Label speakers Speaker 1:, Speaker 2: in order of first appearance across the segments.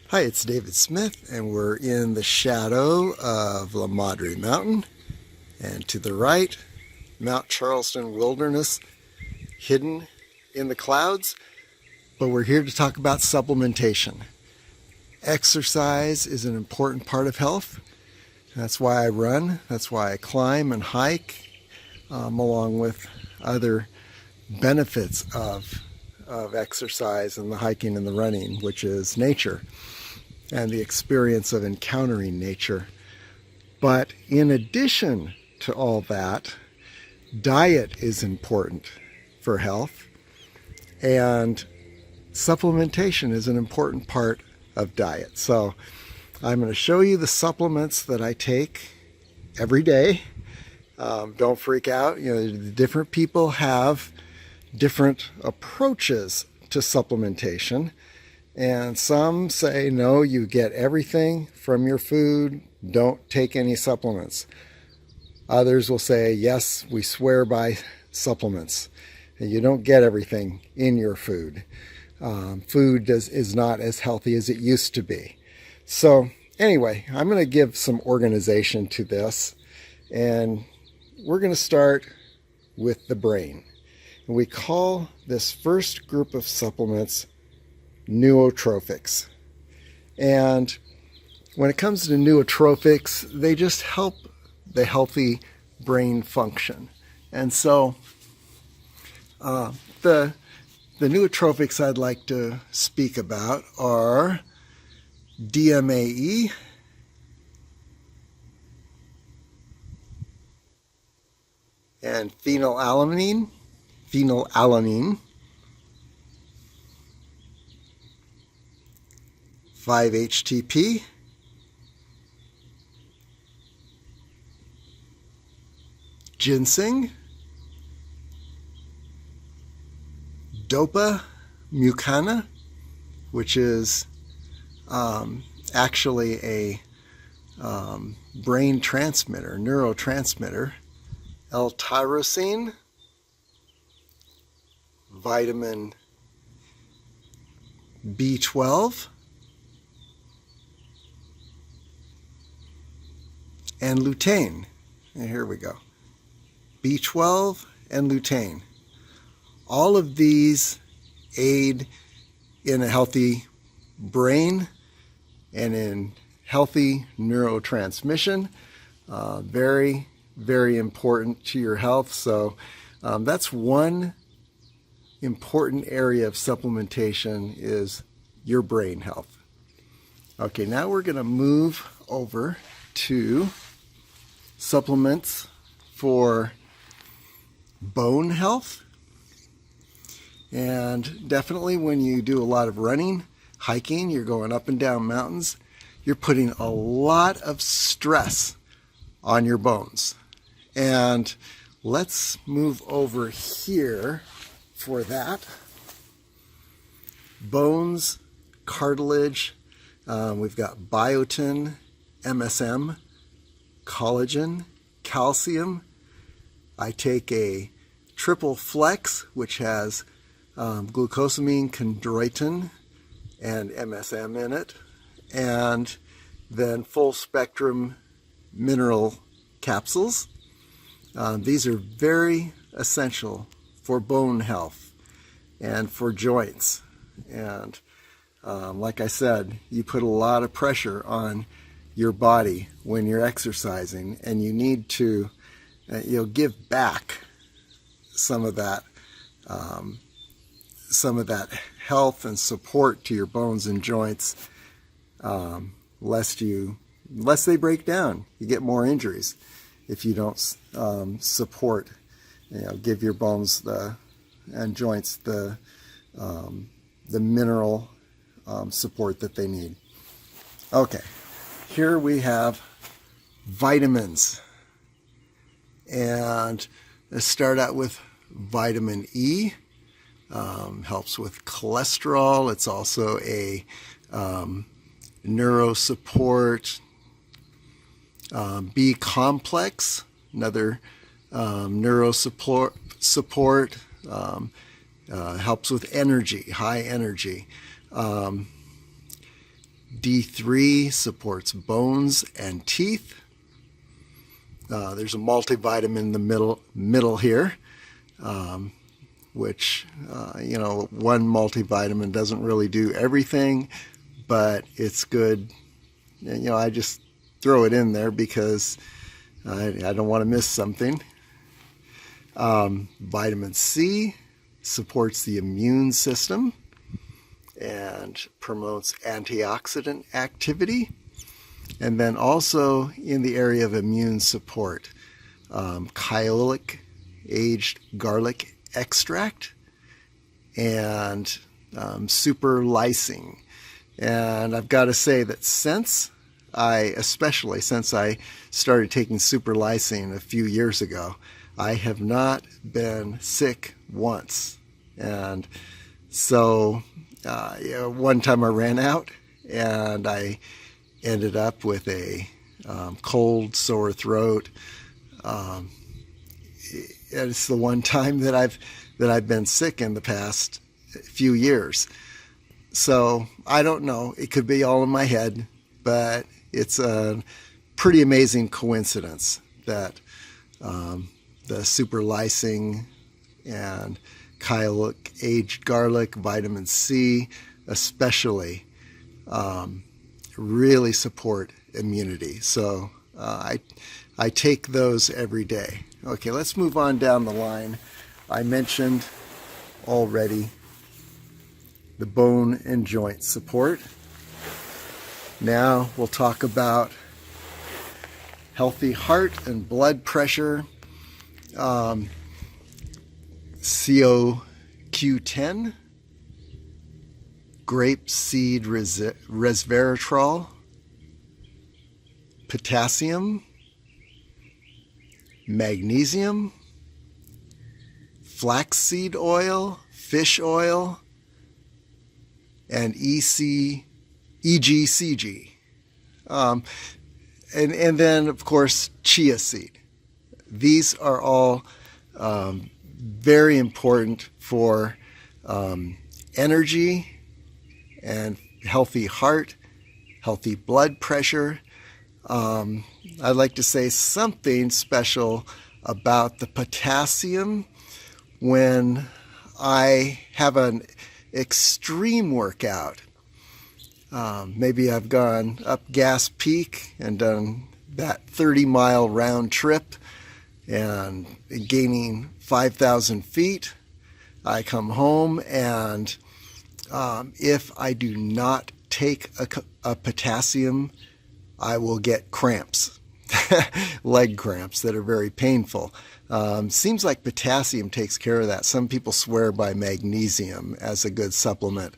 Speaker 1: Hi, it's David Smith, and we're in the shadow of La Madre Mountain, and to the right, Mount Charleston Wilderness, hidden in the clouds. But we're here to talk about supplementation. Exercise is an important part of health. That's why I run, that's why I climb and hike, along with other benefits of exercise and the hiking and the running, which is nature and the experience of encountering nature. But in addition to all that, diet is important for health, and supplementation is an important part of diet. So I'm going to show you the supplements that I take every day. Don't freak out. Different people have different approaches to supplementation. And some say, no, you get everything from your food, don't take any supplements. Others will say, yes, we swear by supplements. And you don't get everything in your food. Food is not as healthy as it used to be. So anyway, I'm going to give some organization to this. And we're going to start with the brain. And we call this first group of supplements Nootropics. And when it comes to nootropics, they just help the healthy brain function. And so the nootropics I'd like to speak about are DMAE, and phenylalanine, 5-HTP, ginseng, dopa mucana, which is actually a brain transmitter, neurotransmitter, L-tyrosine, vitamin B12, and lutein. And here we go. B12 and lutein. All of these aid in a healthy brain and in healthy neurotransmission. Very, very important to your health. So that's one important area of supplementation, is your brain health. Okay, now we're going to move over to supplements for bone health. And definitely when you do a lot of running, hiking, you're going up and down mountains, you're putting a lot of stress on your bones. And let's move over here for that. Bones, cartilage, we've got biotin, MSM, collagen, calcium. I take a triple flex, which has glucosamine, chondroitin, and MSM in it, and then full spectrum mineral capsules. These are very essential for bone health and for joints. And like I said, you put a lot of pressure on your body when you're exercising, and you need to give back some of that health and support to your bones and joints, lest they break down. You get more injuries if you don't support, give your bones and joints the mineral support that they need. Okay, here we have vitamins, and let's start out with vitamin E. Helps with cholesterol. It's also a neuro support. B complex, another neuro support, helps with energy, high energy. D3 supports bones and teeth. There's a multivitamin in the middle here, which, one multivitamin doesn't really do everything, but it's good. I just throw it in there because I don't want to miss something. Vitamin C supports the immune system and promotes antioxidant activity. And then also in the area of immune support, kyolic aged garlic extract and super lysine. And I've got to say that especially since I started taking super lysine a few years ago, I have not been sick once. And so one time I ran out and I ended up with a cold, sore throat. It's the one time that I've been sick in the past few years. So I don't know. It could be all in my head, but it's a pretty amazing coincidence that the super lysine and kyolic aged garlic, vitamin C especially, really support immunity. So I take those every day. Okay, let's move on down the line. I mentioned already the bone and joint support. Now we'll talk about healthy heart and blood pressure. CoQ10, grapeseed resveratrol, potassium, magnesium, flaxseed oil, fish oil, and EGCG. And then, of course, chia seed. These are all very important for energy and healthy heart, healthy blood pressure. I'd like to say something special about the potassium when I have an extreme workout. Maybe I've gone up Gas Peak and done that 30-mile round trip and gaining 5,000 feet. I come home and if I do not take a potassium, I will get cramps, leg cramps that are very painful. Seems like potassium takes care of that. Some people swear by magnesium as a good supplement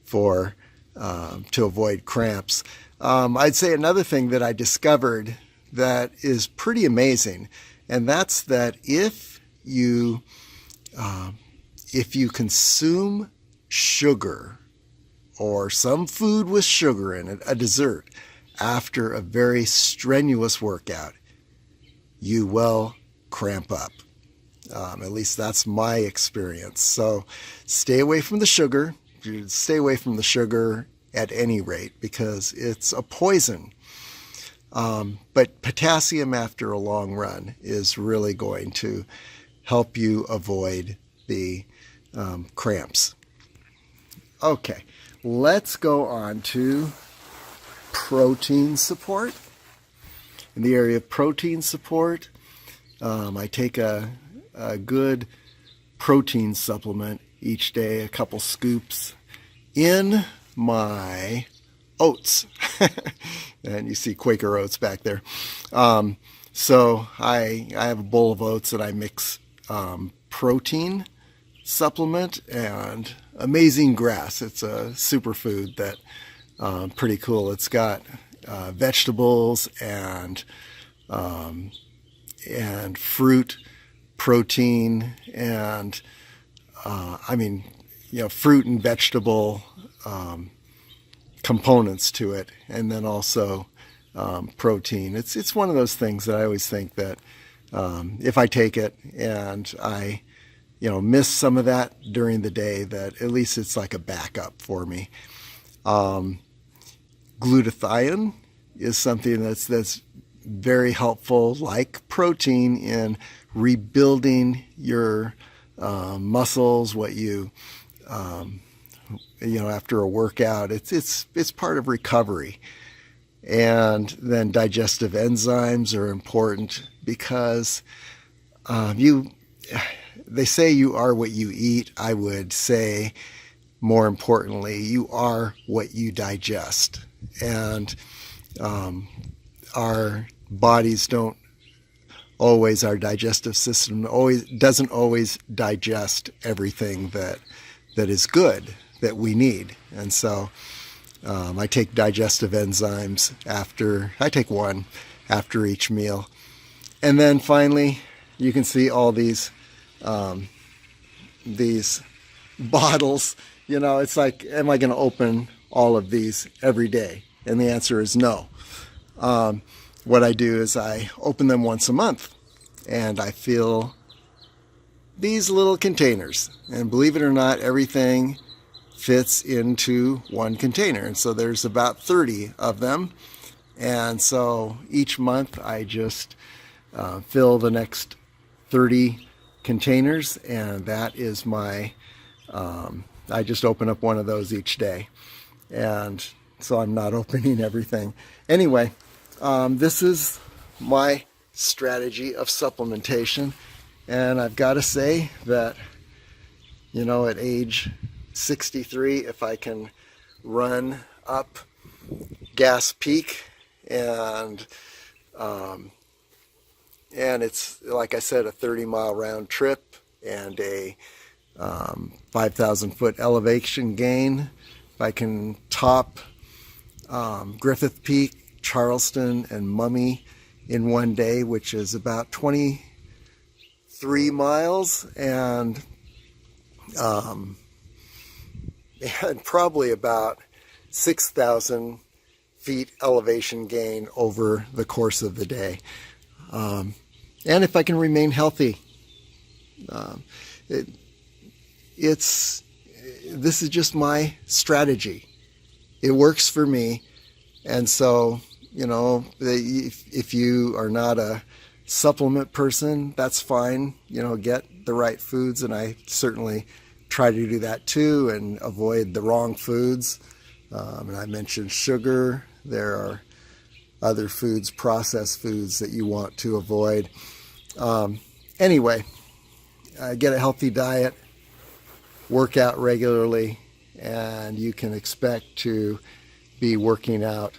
Speaker 1: for to avoid cramps. I'd say another thing that I discovered that is pretty amazing, and that's that if you consume sugar or some food with sugar in it, a dessert, after a very strenuous workout, you will cramp up. At least that's my experience. So stay away from the sugar. Stay away from the sugar at any rate because it's a poison. But potassium after a long run is really going to help you avoid the cramps. Okay, let's go on to protein support. In the area of protein support, I take a good protein supplement each day, a couple scoops in my oats. And you see Quaker oats back there. So I have a bowl of oats and I mix protein supplement and amazing grass. It's a superfood that pretty cool. It's got vegetables and fruit protein and fruit and vegetable components to it, and then also protein. It's one of those things that I always think that if I take it and I miss some of that during the day, that at least it's like a backup for me. Glutathione is something that's very helpful, like protein, in rebuilding your muscles. What you after a workout, it's part of recovery. And then digestive enzymes are important because they say you are what you eat. I would say, more importantly, you are what you digest. And our bodies don't always, our digestive system doesn't always digest everything that is good that we need. And so I take digestive enzymes I take one after each meal. And then finally, you can see all these bottles. It's like, am I going to open all of these every day? And the answer is no. What I do is I open them once a month, and I fill these little containers. And believe it or not, everything fits into one container. And so there's about 30 of them. And so each month I just fill the next 30 containers, and that is my, I just open up one of those each day. And so I'm not opening everything. Anyway, this is my strategy of supplementation. And I've got to say that, at age 63, if I can run up Gas Peak and it's, like I said, a 30-mile round trip and a 5,000-foot elevation gain. If I can top Griffith Peak, Charleston, and Mummy in one day, which is about 23 miles, and probably about 6,000 feet elevation gain over the course of the day. And if I can remain healthy, this is just my strategy. It works for me. And so, if you are not a supplement person, that's fine. Get the right foods, and I certainly try to do that too, and avoid the wrong foods. And I mentioned sugar. There are other foods, processed foods, that you want to avoid. Anyway, get a healthy diet, work out regularly, and you can expect to be working out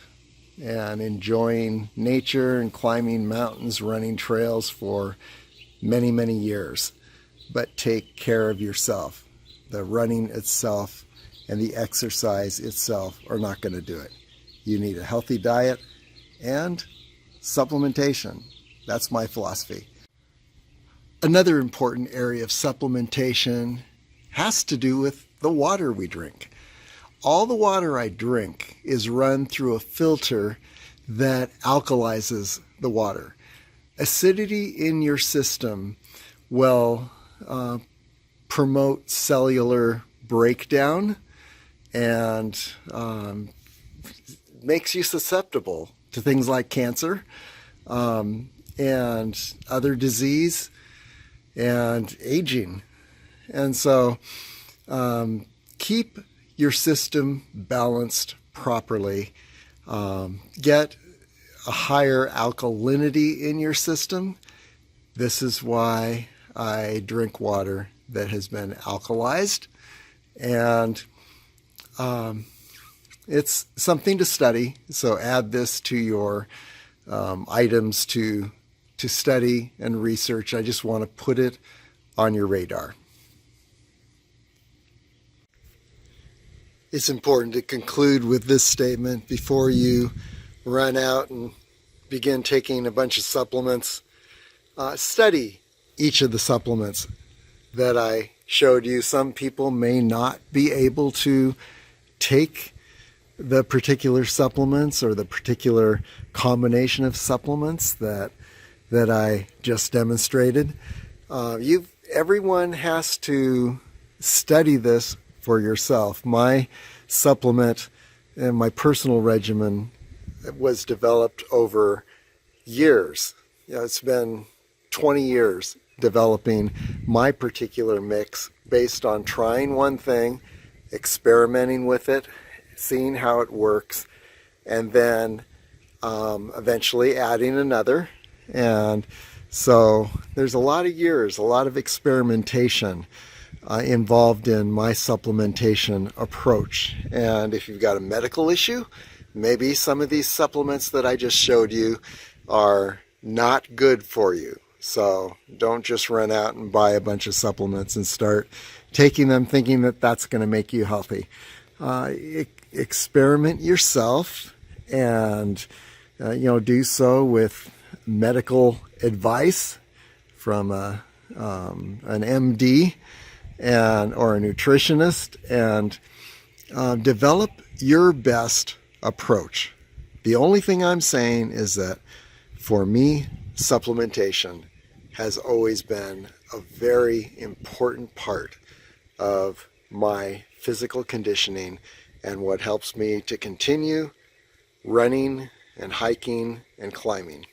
Speaker 1: and enjoying nature and climbing mountains, running trails for many, many years. But take care of yourself. The running itself and the exercise itself are not going to do it. You need a healthy diet and supplementation. That's my philosophy. Another important area of supplementation has to do with the water we drink. All the water I drink is run through a filter that alkalizes the water. Acidity in your system will promote cellular breakdown and makes you susceptible to things like cancer and other disease and aging. And so keep your system balanced properly. Get a higher alkalinity in your system. This is why I drink water that has been alkalized. And it's something to study. So add this to your items to study and research. I just want to put it on your radar. It's important to conclude with this statement before you run out and begin taking a bunch of supplements. Study each of the supplements that I showed you. Some people may not be able to take the particular supplements or the particular combination of supplements that I just demonstrated. Everyone has to study this for yourself. My supplement And my personal regimen was developed over years. It's been 20 years developing my particular mix based on trying one thing, experimenting with it, seeing how it works, and then eventually adding another. And so there's a lot of years, a lot of experimentation involved in my supplementation approach. And if you've got a medical issue, maybe some of these supplements that I just showed you are not good for you. So don't just run out and buy a bunch of supplements and start taking them thinking that that's going to make you healthy. Experiment yourself, and do so with medical advice from an MD or a nutritionist, and develop your best approach. The only thing I'm saying is that for me, supplementation has always been a very important part of my physical conditioning and what helps me to continue running and hiking and climbing.